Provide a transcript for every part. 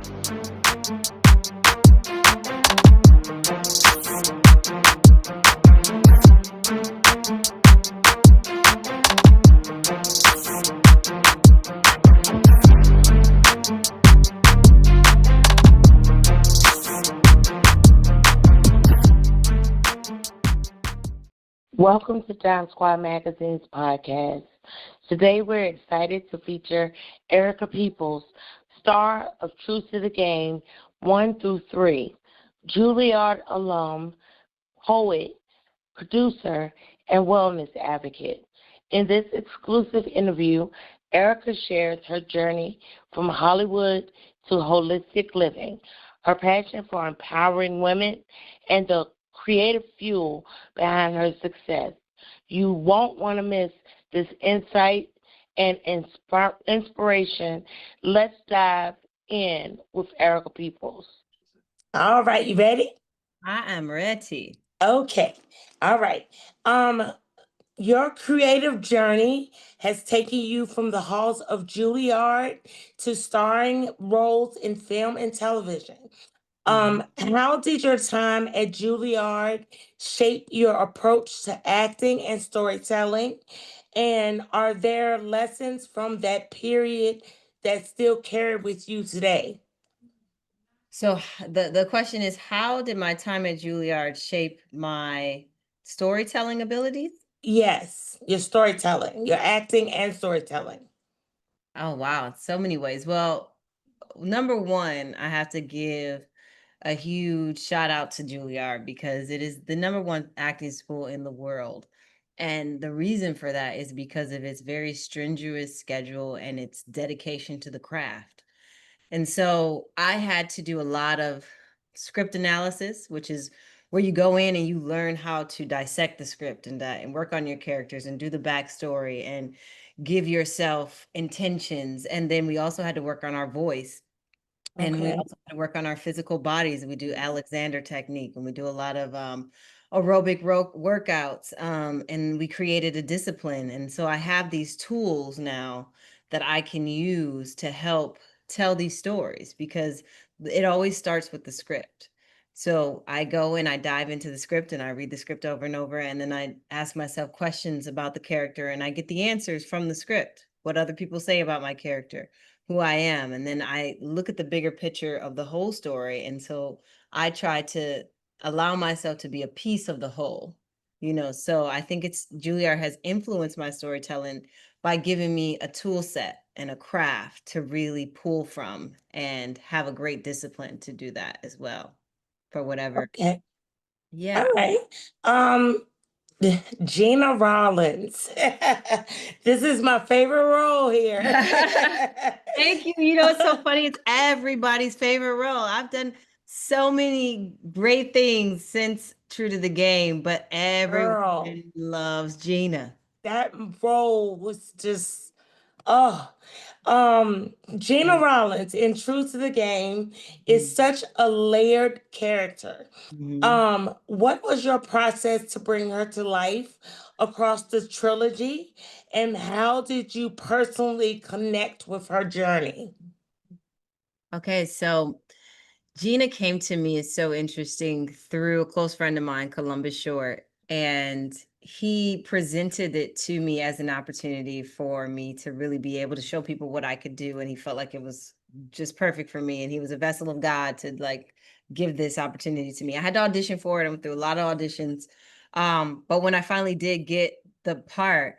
Welcome to Dyme Squad Magazine's podcast. Today we're excited to feature Erica Peeples, star of True to the Game 1 through 3, Juilliard alum, poet, producer, and wellness advocate. In this exclusive interview, Erica shares her journey from Hollywood to holistic living, her passion for empowering women, and the creative fuel behind her success. You won't want to miss this insight and inspiration. Let's dive in with Erica Peeples. All right, you ready? I am ready. Okay. All right. Your creative journey has taken you from the halls of Juilliard to starring roles in film and television. How did your time at Juilliard shape your approach to acting and storytelling? And are there lessons from that period that still carry with you today? So the question is, how did my time at Juilliard shape my storytelling abilities? Yes, your storytelling, your acting and storytelling. Oh, wow. So many ways. Well, number one, I have to give a huge shout out to Juilliard because it is the number one acting school in the world. And the reason for that is because of its very strenuous schedule and its dedication to the craft. And so I had to do a lot of script analysis, which is where you go in and you learn how to dissect the script and work on your characters and do the backstory and give yourself intentions. And then we also had to work on our voice. And we also had to work on our physical bodies. We do Alexander technique and we do a lot of aerobic workouts. And we created a discipline. And so I have these tools now that I can use to help tell these stories because it always starts with the script. So I go and I dive into the script and I read the script over and over. And then I ask myself questions about the character and I get the answers from the script, what other people say about my character, who I am. And then I look at the bigger picture of the whole story. And so I try to allow myself to be a piece of the whole, so I think Juilliard has influenced my storytelling by giving me a tool set and a craft to really pull from and have a great discipline to do that as well for whatever. Okay. Yeah. All right. Gina Rollins. This is my favorite role here. Thank you. It's so funny. It's everybody's favorite role. I've done so many great things since True to the Game, but everyone loves Gina. That role was just, Gina Rollins in True to the Game is such a layered character. What was your process to bring her to life across the trilogy, and how did you personally connect with her journey? Okay, so Gina came to me is so interesting through a close friend of mine, Columbus Short, and he presented it to me as an opportunity for me to really be able to show people what I could do. And he felt like it was just perfect for me. And he was a vessel of God to give this opportunity to me. I had to audition for it. I went through a lot of auditions. But when I finally did get the part,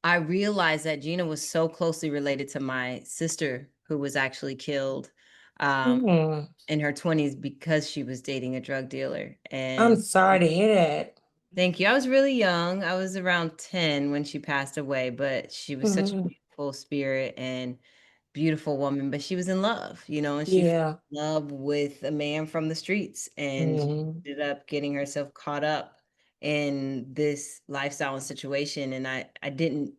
I realized that Gina was so closely related to my sister, who was actually killed in her 20s because she was dating a drug dealer. And I'm sorry to hear that. Thank you. I was really young. I was around 10 when she passed away, but she was such a beautiful spirit and beautiful woman, but she was in love, and she fell in love with a man from the streets and she ended up getting herself caught up in this lifestyle and situation. And I didn't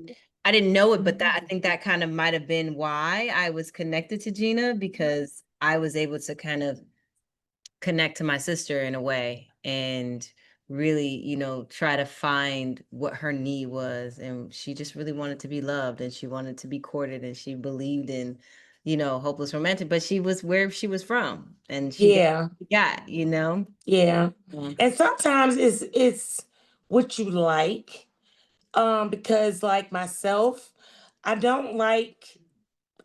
know it, but I think that kind of might have been why I was connected to Gina, because I was able to kind of connect to my sister in a way and really, try to find what her need was. And she just really wanted to be loved and she wanted to be courted and she believed in hopeless romantic, but she was where she was from, and she got Yeah. what she got. Yeah. Mm. And sometimes it's what you like. Because like myself, I don't like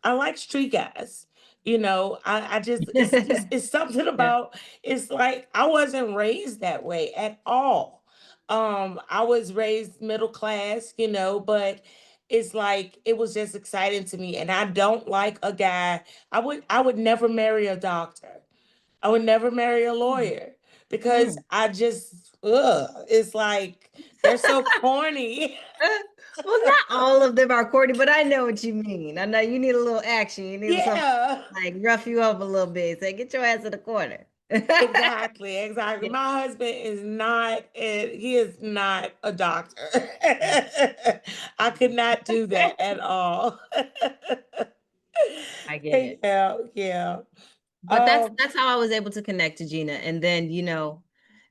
I like street guys. I just it's something Yeah. about it's like I wasn't raised that way at all. I was raised middle class, but it's like it was just exciting to me. And I don't like a guy. I would never marry a doctor. I would never marry a lawyer because Mm. I just it's like they're so corny. Well, not all of them are corny, but I know what you mean. I know you need a little action. You need something Yeah. like rough you up a little bit. Say, get your ass in the corner. Exactly, exactly. Yeah. My husband is not, he is not a doctor. I could not do that at all. I get it. Yeah, yeah. But that's Um, that's how I was able to connect to Gina. And then,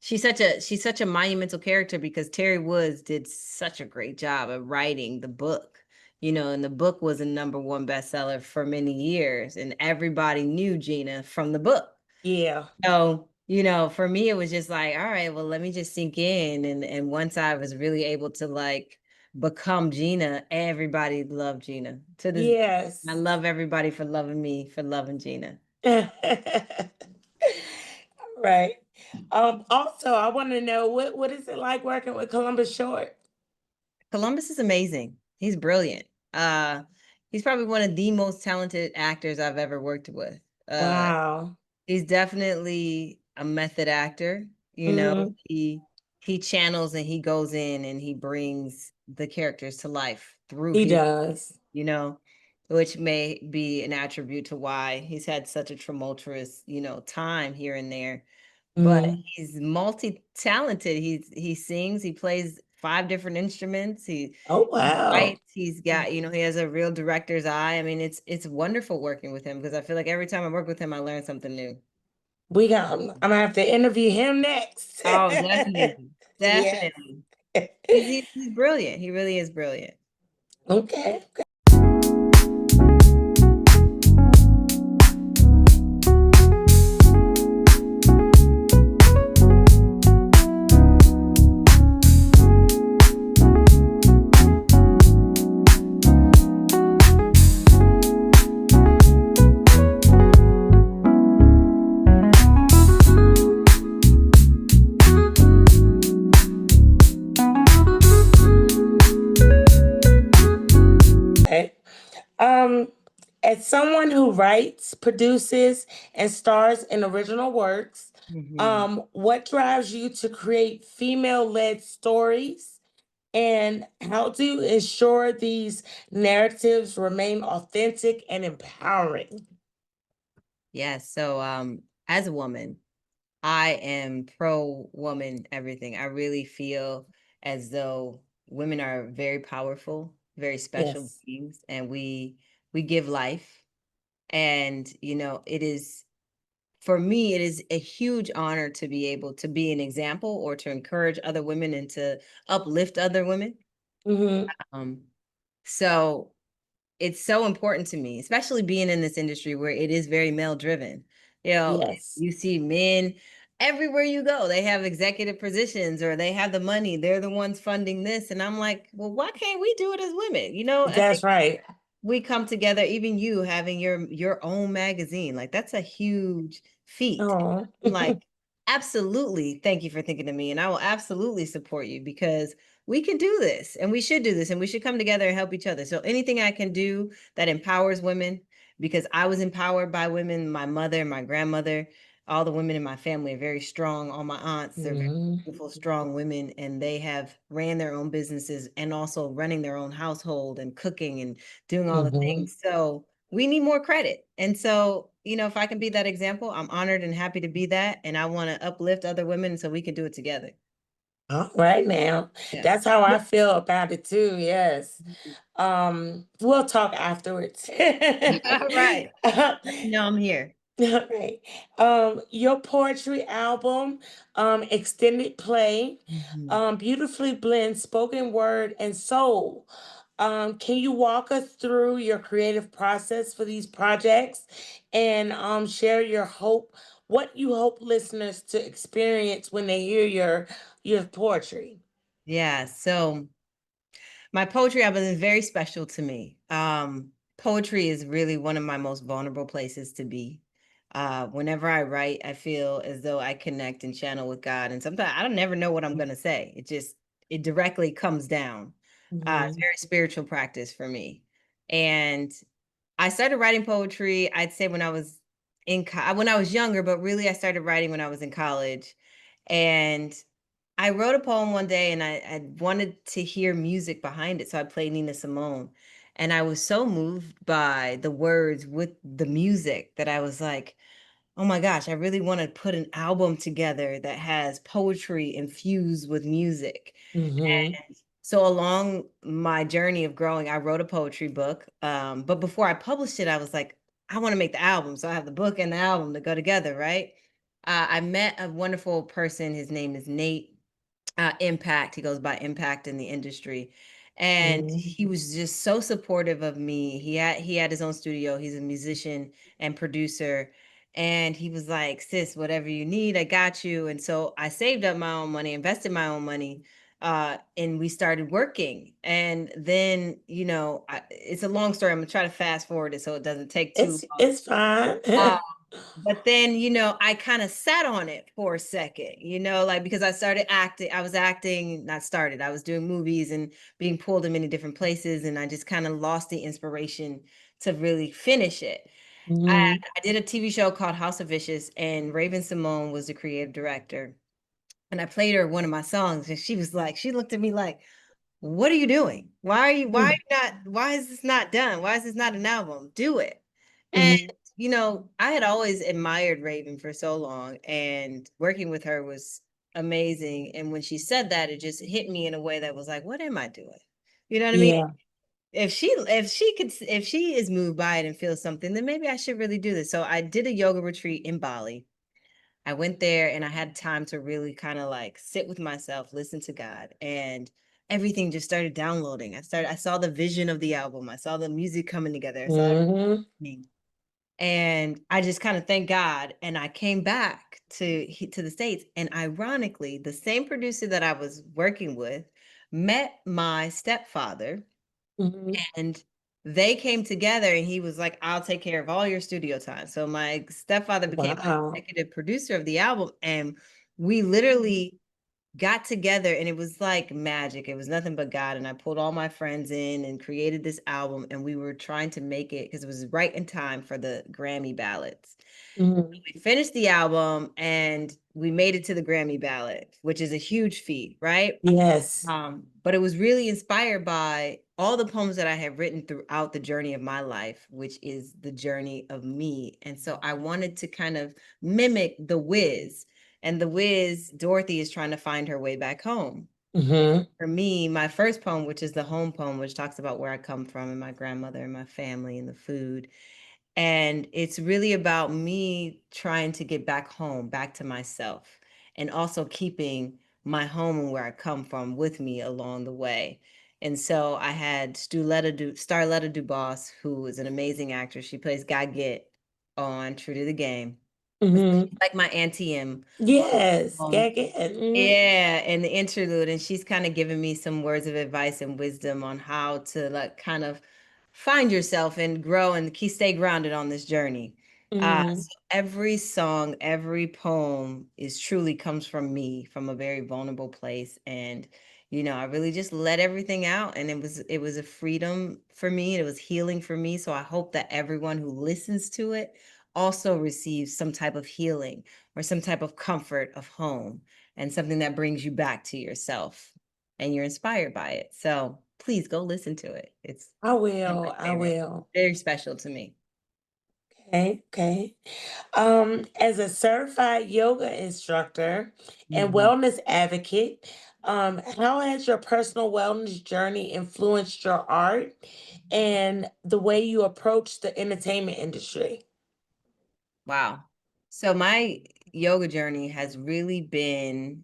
she's such a monumental character because Terry Woods did such a great job of writing the book. And the book was a number one bestseller for many years, and everybody knew Gina from the book. yeah, So, for me, it was just like, all right, well, let me just sink in. And once I was really able to like become Gina, everybody loved Gina. To this, I yes. love everybody for loving me, for loving Gina. Right. Also, I want to know what is it like working with Columbus Short? Columbus is amazing. He's brilliant. Uh, he's probably one of the most talented actors I've ever worked with. Uh, Wow. he's definitely a method actor. Hmm. He channels and he goes in and he brings the characters to life through He his, does. you know, which may be an attribute to why he's had such a tumultuous, time here and there. But Hmm. he's multi-talented. He sings, he plays 5 different instruments. Oh, He wow. writes, he's got, he has a real director's eye. I mean, it's wonderful working with him because I feel like every time I work with him, I learn something new. I'm gonna have to interview him next. Oh, definitely. Yes. Definitely. He's brilliant. He really is brilliant. Okay. Okay. Um, as someone who writes, produces, and stars in original works, Mhm. what drives you to create female-led stories, and how do you ensure these narratives remain authentic and empowering? Yes. So, as a woman, I am pro woman everything. I really feel as though women are very powerful, very special Yes. beings, and we give life. And it is, for me, it is a huge honor to be able to be an example or to encourage other women and to uplift other women. Mm-hmm. Um, so it's so important to me, especially being in this industry where it is very male driven. Yes. You see men everywhere you go, they have executive positions or they have the money, they're the ones funding this. And I'm like, well, why can't we do it as women? I That's think right. we come together, even you having your own magazine, like that's a huge feat. Oh. I'm like, absolutely, thank you for thinking of me, and I will absolutely support you because we can do this and we should do this and we should come together and help each other. So anything I can do that empowers women, because I was empowered by women, my mother, my grandmother, all the women in my family are very strong. All my aunts are very Mhm. beautiful, strong women, and they have ran their own businesses and also running their own household and cooking and doing all the Mhm. things. So we need more credit. And so, if I can be that example, I'm honored and happy to be that. And I want to uplift other women so we can do it together. All right now. Yeah. That's how I feel about it too. Yes. Mhm. We'll talk afterwards. All right. All Let me know I'm here. right. Your poetry album, extended play, Mhm. beautifully blends spoken word and soul. Can you walk us through your creative process for these projects and share what you hope listeners to experience when they hear your poetry? Yeah. So my poetry album is very special to me. Poetry is really one of my most vulnerable places to be. Whenever I write, I feel as though I connect and channel with God. And sometimes I don't never know what I'm going to say. It directly comes down. It's Mm-hmm. very spiritual practice for me. And I started writing poetry, I'd say when I was when I was younger, but really I started writing when I was in college. And I wrote a poem one day and I wanted to hear music behind it. So I played Nina Simone. And I was so moved by the words with the music that I was like, oh my gosh, I really want to put an album together that has poetry infused with music. Mm-hmm. And so along my journey of growing, I wrote a poetry book. But before I published it, I was like, I want to make the album. So I have the book and the album to go together, right? I met a wonderful person. His name is Nate Impact. He goes by Impact in the industry. And he was just so supportive of me. He had his own studio. He's a musician and producer. And he was like, sis, whatever you need, I got you. And so I saved up my own money, invested my own money, and we started working. And then, it's a long story. I'm gonna try to fast forward it so it doesn't take too It's fine. long. But then, I kind of sat on it for a second, like because I started acting, I was acting, not started, I was doing movies and being pulled in many different places. And I just kind of lost the inspiration to really finish it. I, Mm-hmm. I did a TV show called House of Vicious, and Raven Simone was the creative director. And I played her one of my songs, and she looked at me like, what are you doing? Why is this not done? Why is this not an album? Do it. And, Mm-hmm. I had always admired Raven for so long, and working with her was amazing. And when she said that, it just hit me in a way that was like, what am I doing? You know what I mean? Yeah. If she is moved by it and feels something, then maybe I should really do this. So I did a yoga retreat in Bali. I went there and I had time to really kind of like sit with myself, listen to God, and everything just started downloading. I saw the vision of the album. I saw the music coming together. I saw Mm-hmm. everything. And I just kind of thank God. And I came back to the States. And ironically, the same producer that I was working with met my stepfather, Mm-hmm. and they came together, and he was like, I'll take care of all your studio time. So my stepfather became my Wow. executive producer of the album. And we literally got together, and it was like magic. It was nothing but God. And I pulled all my friends in and created this album. And we were trying to make it because it was right in time for the Grammy ballots. Mm-hmm. We finished the album and we made it to the Grammy ballot, which is a huge feat, right? Yes. But it was really inspired by all the poems that I have written throughout the journey of my life, which is the journey of me. And so I wanted to kind of mimic the Wiz. And the Wiz, Dorothy is trying to find her way back home. Mm-hmm. For me, my first poem, which is the home poem, which talks about where I come from and my grandmother and my family and the food. And it's really about me trying to get back home, back to myself, and also keeping my home and where I come from with me along the way. And so I had Starletta Dubos, who is an amazing actress. She plays Gaget on True to the Game. It's Mm-hmm. like my Auntie M. Yes. Um, Gag it. Mm-hmm. yeah, and the interlude, and she's kind of giving me some words of advice and wisdom on how to like kind of find yourself and grow and stay grounded on this journey. Mm-hmm. So every song, every poem is truly comes from me, from a very vulnerable place, and I really just let everything out, and it was a freedom for me. It was healing for me. So I hope that everyone who listens to it also receives some type of healing or some type of comfort of home and something that brings you back to yourself and you're inspired by it. So please go listen to it. It's I one of will. my I favorite, will. very special to me. Okay. Okay. As a certified yoga instructor and Mhm. wellness advocate, how has your personal wellness journey influenced your art and the way you approach the entertainment industry? Wow. So my yoga journey has really been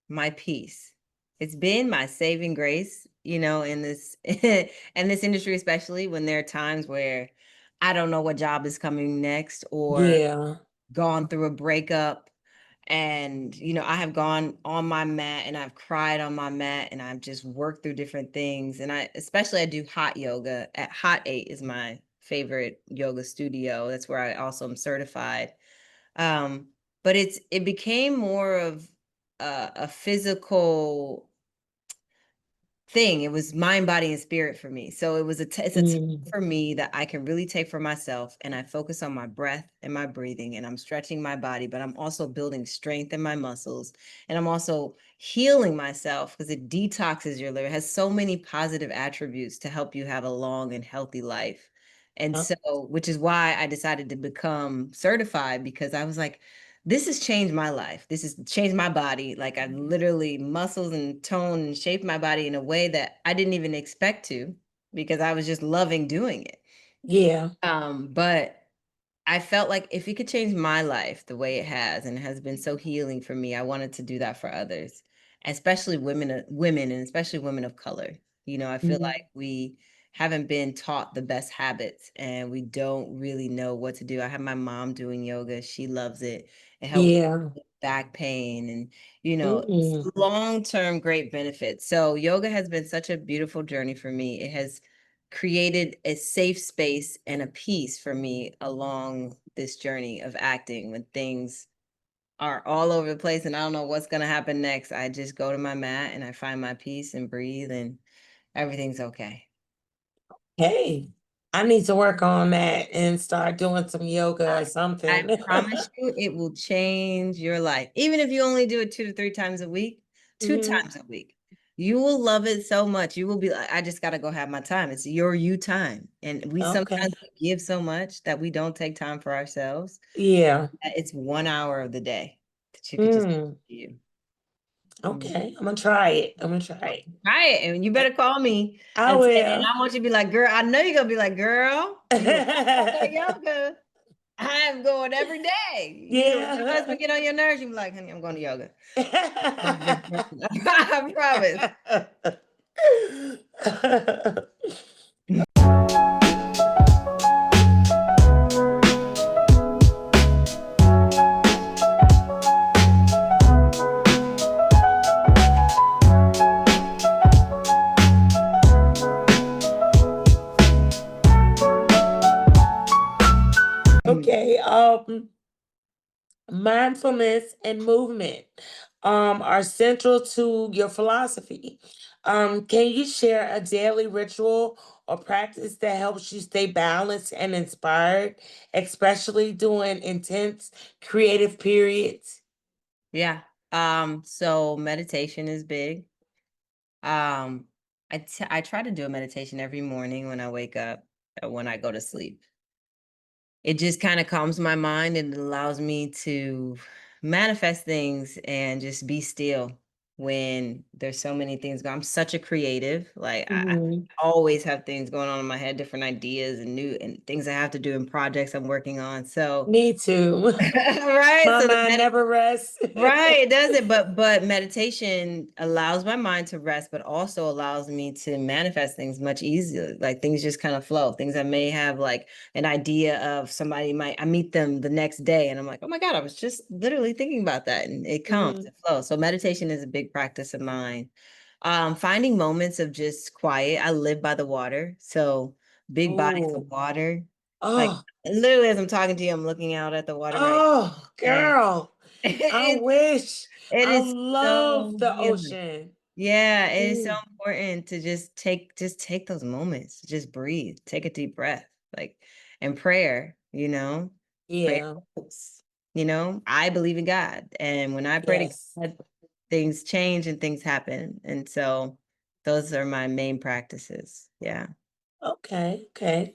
my peace. It's been my saving grace. in this in this industry, especially when there are times where I don't know what job is coming next, or Yeah. gone through a breakup. And, I have gone on my mat and I've cried on my mat and I've just worked through different things. And I do hot yoga at Hot 8 is my favorite yoga studio. That's where I also am certified. But it became more of a physical thing. It was mind, body, and spirit for me. So it's a time for me that I can really take for myself, and I focus on my breath and my breathing, and I'm stretching my body, but I'm also building strength in my muscles, and I'm also healing myself because it detoxes your liver. It has so many positive attributes to help you have a long and healthy life. And so, which is why I decided to become certified, because I was like, this has changed my life. This has changed my body. Like, I've literally muscles and tone and shaped my body in a way that I didn't even expect to, because I was just loving doing it. Yeah. But I felt like if it could change my life the way it has, and it has been so healing for me, I wanted to do that for others, especially women, and especially women of color. I feel like we haven't been taught the best habits, and we don't really know what to do. I have my mom doing yoga. She loves it. It helps Yeah. with back pain and, long-term great benefits. So yoga has been such a beautiful journey for me. It has created a safe space and a peace for me along this journey of acting. When things are all over the place and I don't know what's going to happen next, I just go to my mat and I find my peace and breathe, and everything's okay. Hey, I need to work on that and start doing some yoga or something. I promise you, it will change your life. Even if you only do it 2 to 3 times a week, 2 times a week, you will love it so much. You will be like, I just got to go have my time. It's your you time. And we sometimes give so much that we don't take time for ourselves. Yeah. It's 1 hour of the day that you could just do you. Okay, I'm gonna try it. Try it, and you better call me. I And will. I want you to be like, girl, I know you're gonna be like, girl, you were talking yoga. I'm going every day. Yeah. When your husband get on your nerves, you be like, honey, I'm going to yoga. I promise. Okay. Mindfulness and movement are central to your philosophy. Can you share a daily ritual or practice that helps you stay balanced and inspired, especially during intense creative periods? Yeah. So meditation is big. I try to do a meditation every morning when I wake up or when I go to sleep. It just kind of calms my mind and it allows me to manifest things and just be still when there's so many things going. I'm such a creative. Like, I always have things going on in my head, different ideas and new and things I have to do and projects I'm working on. So Me too. right. My So mind never rests. right, it does it. But meditation allows my mind to rest, but also allows me to manifest things much easier. Like, things just kind of flow. Things I may have like an idea of, I meet them the next day and I'm like, oh my God, I was just literally thinking about that. And it comes, it flows. So meditation is a big practice of mine. Finding moments of just quiet. I live by the water. So big bodies of water. Like, Oh, literally as I'm talking to you, I'm looking out at the water right oh, now. And girl. I wish. it I is love so the healing. ocean. Yeah, it is so important to just take those moments, just breathe, take a deep breath, like, and prayer, prayer Yeah. helps. I believe in God, and when I pray to Yes. God, things change and things happen, and so those are my main practices. Yeah. Okay. Okay.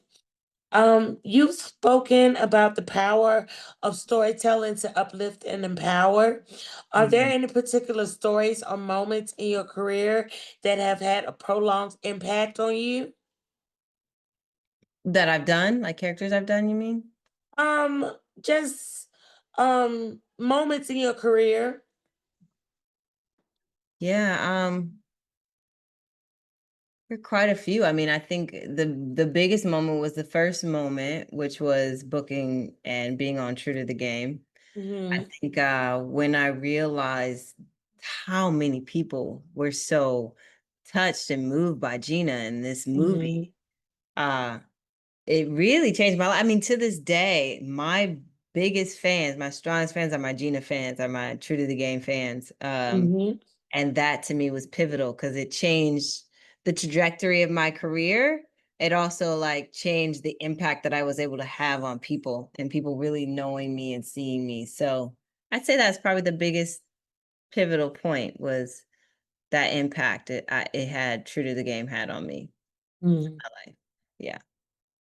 You've spoken about the power of storytelling to uplift and empower. Are there any particular stories or moments in your career that have had a prolonged impact on you? That I've done, like characters I've done, you mean? Um, just moments in your career. Yeah. Quite a few. I mean, I think the biggest moment was the first moment, which was booking and being on True to the Game. I think when I realized how many people were so touched and moved by Gina in this movie, it really changed my life. I mean, to this day, my biggest fans, my strongest fans are my Gina fans, are my True to the Game fans. And that to me was pivotal because it changed the trajectory of my career. It also like changed the impact that I was able to have on people and people really knowing me and seeing me. So I'd say that's probably the biggest pivotal point was that impact it had True to the Game had on me. My life. Yeah.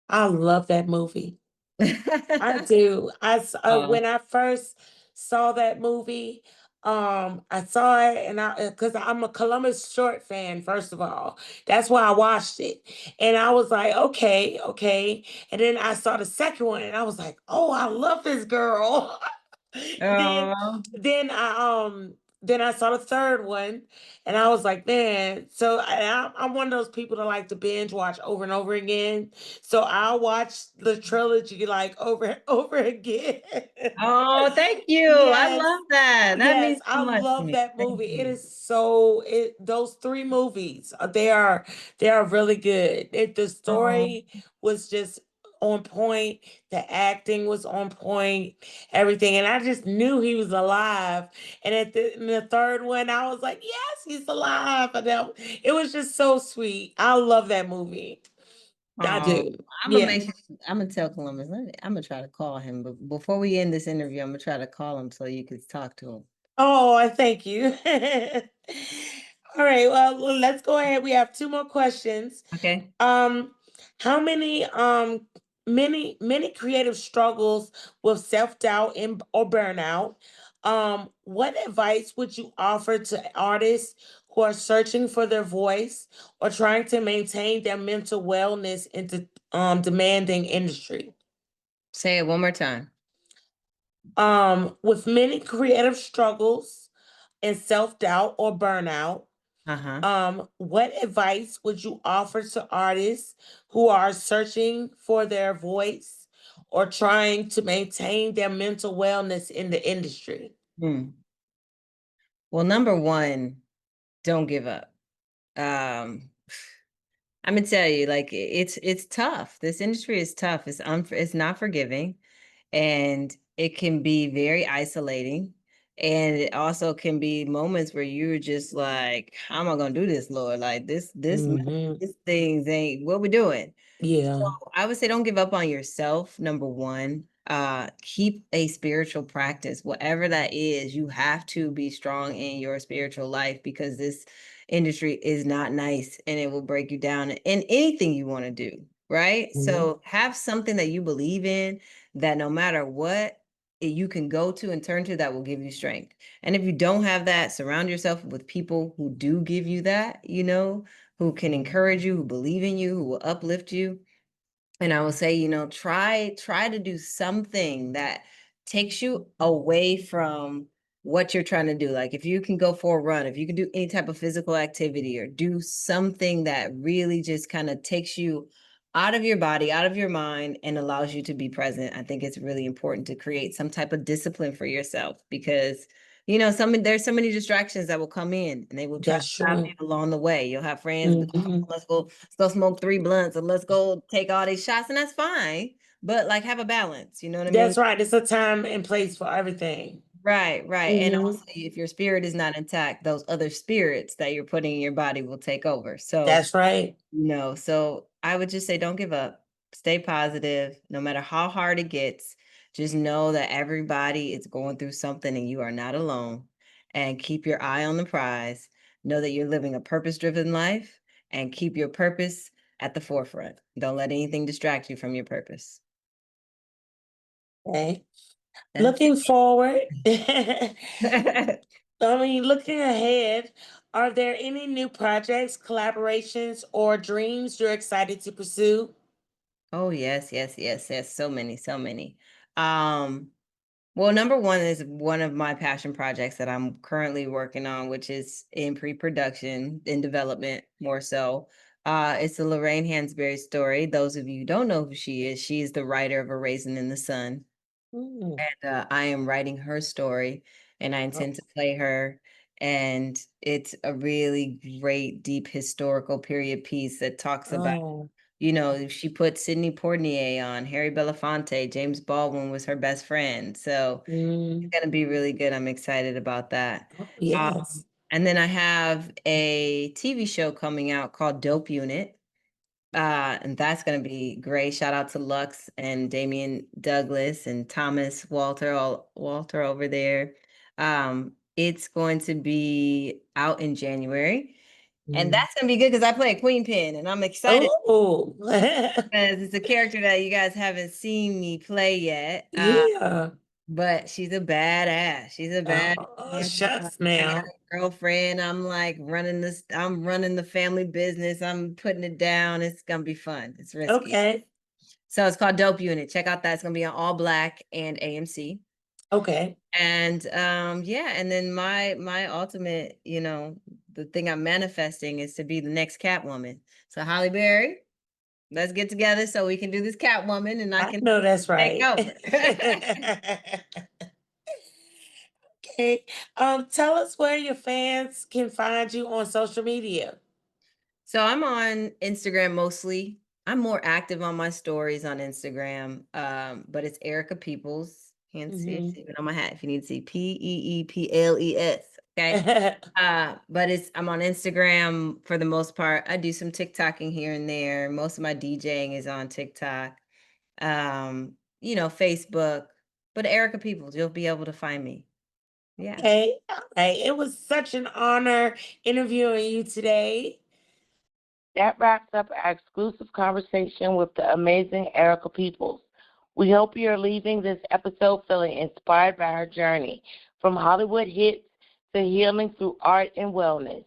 I love that movie. I do. When I first saw that movie, I saw it and because I'm a Columbus Short fan, first of all. That's why I watched it. And I was like, okay, okay. And then I saw the second one and I was like, oh, I love this girl. then Oh. then I saw the third one and I was like, man, so I'm one of those people that like to binge watch over and over again. So I'll watch the trilogy like over and over again. Oh, thank you. I Yes. love that. That Yes, means so I much to love me. that Thank movie. you. Those three movies, they are really good. The Oh. story was just on point, the acting was on point, everything. And I just knew he was alive. And in the third one, I was like, yes, he's alive. It was just so sweet. I love that movie. I Oh, do. I'm gonna Yeah. make sure, I'm gonna tell Columbus. I'm gonna try to call him, but before we end this interview, I'm gonna try to call him so you could talk to him. Oh, I thank you. All right, well, let's go ahead. We have two more questions. Okay. Um, how many creative struggles with self-doubt and or burnout? What advice would you offer to artists who are searching for their voice or trying to maintain their mental wellness in the demanding industry? Say it one more time. With many creative struggles and self-doubt or burnout, Uh-huh. what advice would you offer to artists who are searching for their voice or trying to maintain their mental wellness in the industry? Well, number one, don't give up. Um, I'm gonna tell you, like it's tough. This industry is tough. It's not forgiving, and it can be very isolating. And it also can be moments where you're just like, how am I gonna do this, Lord? Like Hmm. this things ain't what we doing. So Yeah, I would say don't give up on yourself, number one. Keep a spiritual practice, whatever that is. You have to be strong in your spiritual life because this industry is not nice and it will break you down in anything you want to do, right? mhm, So have something that you believe in that no matter what, you can go to and turn to that will give you strength. And if you don't have that, surround yourself with people who do give you that, who can encourage you, who believe in you, who will uplift you. And I will say, try to do something that takes you away from what you're trying to do. Like if you can go for a run, if you can do any type of physical activity or do something that really just kind of takes you out of your body, out of your mind, and allows you to be present. I think it's really important to create some type of discipline for yourself because there's so many distractions that will come in and they will try to that's stop you true. along the way. You'll have friends, Hmm. let's go smoke 3 blunts and let's go take all these shots, and that's fine. But like have a balance, you know what I mean? That's right. It's a time and place for everything. Right, right. And Hmm. also if your spirit is not intact, those other spirits that you're putting in your body will take over. So That's right. so I would just say don't give up. Stay positive, no matter how hard it gets. Just know that everybody is going through something and you are not alone. And keep your eye on the prize. Know that you're living a purpose-driven life and keep your purpose at the forefront. Don't let anything distract you from your purpose. Okay. That's Looking forward. it. Looking ahead, are there any new projects, collaborations, or dreams you're excited to pursue? Oh, yes, yes, yes, yes. So many, so many. Um, Well, number one is one of my passion projects that I'm currently working on, which is in pre-production, in development more so. It's a Lorraine Hansberry story. Those of you who don't know who she is the writer of A Raisin in the Sun. Mm. And I am writing her story, and I intend to play her. And it's a really great, deep historical period piece that talks about, she put Sidney Poitier on, Harry Belafonte, James Baldwin was her best friend. So it's going to be really good. I'm excited about that. Oh, yes. And then I have a TV show coming out called Dope Unit. And that's going to be great. Shout out to Lux and Damian Douglas and Thomas Walter over there. It's going to be out in January. And that's going to be good because I play a queen pin, and I'm excited Oh, because it's a character that you guys haven't seen me play yet. yeah. But she's a badass. She's a badass Shucks now. girlfriend. I'm like I'm running the family business. I'm putting it down. It's gonna be fun. It's risky. Okay. So it's called Dope Unit. Check out that. It's gonna be on All Black and AMC. Okay. And and then my ultimate, the thing I'm manifesting is to be the next Catwoman. So Holly Berry, let's get together so we can do this Catwoman, and I can know that's right. take over. Okay. Tell us where your fans can find you on social media. So I'm on Instagram mostly. I'm more active on my stories on Instagram, but it's Erica Peeples. Can't see it even on my hat if you need to see Peeples. Okay. But I'm on Instagram for the most part. I do some TikToking here and there. Most of my DJing is on TikTok. Facebook. But Erica Peeples, you'll be able to find me. Yeah. Okay. All right. It was such an honor interviewing you today. That wraps up our exclusive conversation with the amazing Erica Peeples. We hope you're leaving this episode feeling inspired by her journey, from Hollywood hits to healing through art and wellness.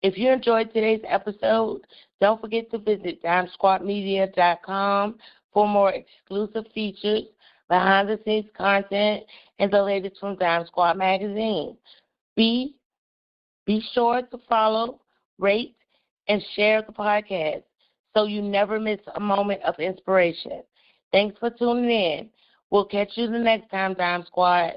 If you enjoyed today's episode, don't forget to visit dymesquadmedia.com for more exclusive features, behind-the-scenes content, and the latest from Dyme Squad Magazine. Be sure to follow, rate, and share the podcast so you never miss a moment of inspiration. Thanks for tuning in. We'll catch you the next time, Dyme Squad.